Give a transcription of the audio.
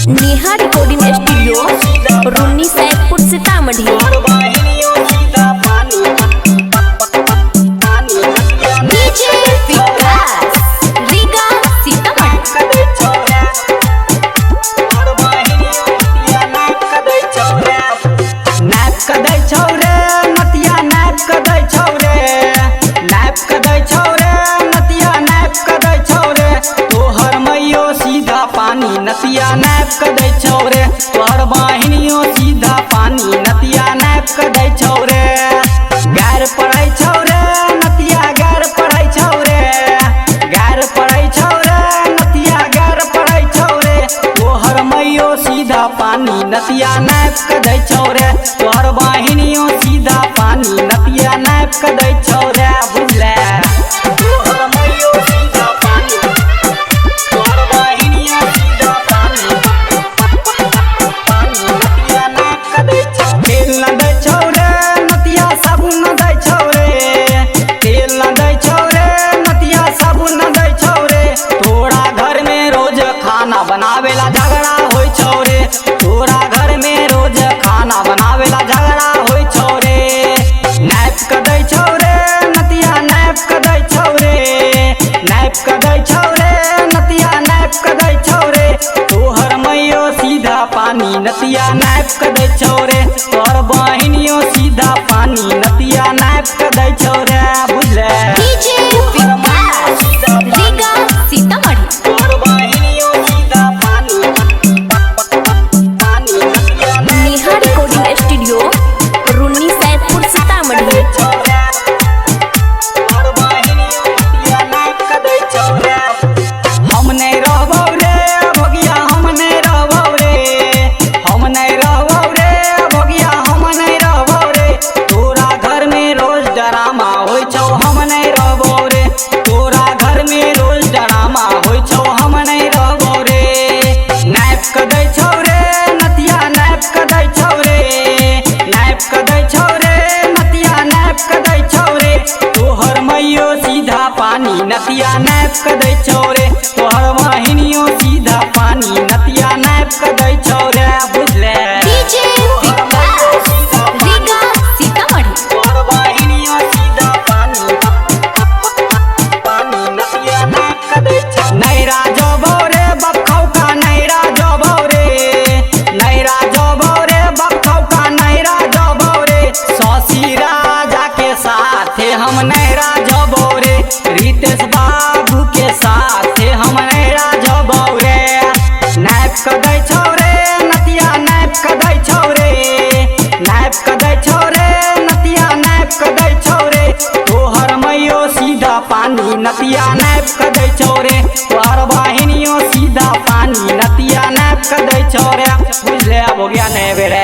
Neha recording studio Runni Saidpur Sitamarhi. DJ Vikas Riga Sitamarhi. नाप कदै छौरे नतिया नाप कदै छौरे नाप कदै छौरे नतिया नाप कदै छौरे तोहर मैयो सीधा पानी नतिया नाप कदै छौरे तोहर बहिनियो सीधा पानी नतिया नाप कदै छौरे गार पड़ै छौरे नतिया गार पड़ै छौरे गार पड़ै छौरे नतिया गार पड़ै छौरे तोहर मैयो सीधा पानी नतिया नाप कदै छौरे तोहर बहिनियो सीधा पानी नतिया नाप कदै छौरे बुझले। तोहर मैयो सीधा पानी तोहर बहिनियो सीधा पानी नतिया नाप कदै छौरे। तेल न दै छौरे नतिया साबुन न दै छौरे तेल न दै छौरे नतिया साबुन न दै छौरे तोरा घर में रोज खाना बनावेला झगड़ा होय छौरे तोरा घर में रोज खाना बनावेला झगड़ा होय छौरे नाप क दै छौरे नतिया नाप क दै छौरे नाप क दै छौरे नतिया नाप क दै छौरे तोहर मैयो सीधा पानी नतिया नाप क दै छौरे तोहर बहिनियो सीधा पानी नतिया नाप क दै छौरे बुझले। डीजे विकास रीगा सीतामढ़ी। तोहर बहिनियो सीधा पानी नतिया नेहा रिकॉर्डिंग स्टूडियो रुन्नी सैदपुर सीतामढ़ी। हम नहीं रहबौ रे भोगिया हम नहीं रहबौ रे हम नहीं रहबौ रे भोगिया हम नहीं रहबौ रे तोरा घर में रोज ड्रामा होय छौ हम नहीं रहबौ रे तोरा घर में रोज ड्रामा होय छौ हम नहीं रहबौ रे नाप क दै छौ रे नतिया नाप क दै छौ रे नाप क दै छौ रे नतिया नाप क दै छौ रे तोहर मैयो सीधा पानी नतिया नाप क दै छौ रे तोहर बहिनियो सीधा पानी नतिया नाप क दै छौ रे बुझले। डीजे विकास रीगा सीतामढ़ी। तोहर बहिनियो सीधा पानी नतिया नाप क दै छौ। नैरा जबौ रे बखौ का नैरा जबौ रे नैरा जबौ रे बखौ का नैरा जबौ रे शशि राजा के साथे हम नैरा जबौ रे रितेश बाबू के साथे हम नैरा जबौ रे नाप क दै छौ रे नतिया नाप क दै छौ रे नाप क दै छौ रे नतिया नाप क दै छौ रे तोहर मैयो सीधा पानी नतिया नाप क दै छौ रे तोहर बहिनियो सीधा पानी नतिया नाप क दै छौ रे बुझले। अब हो गया नहीं बेरे।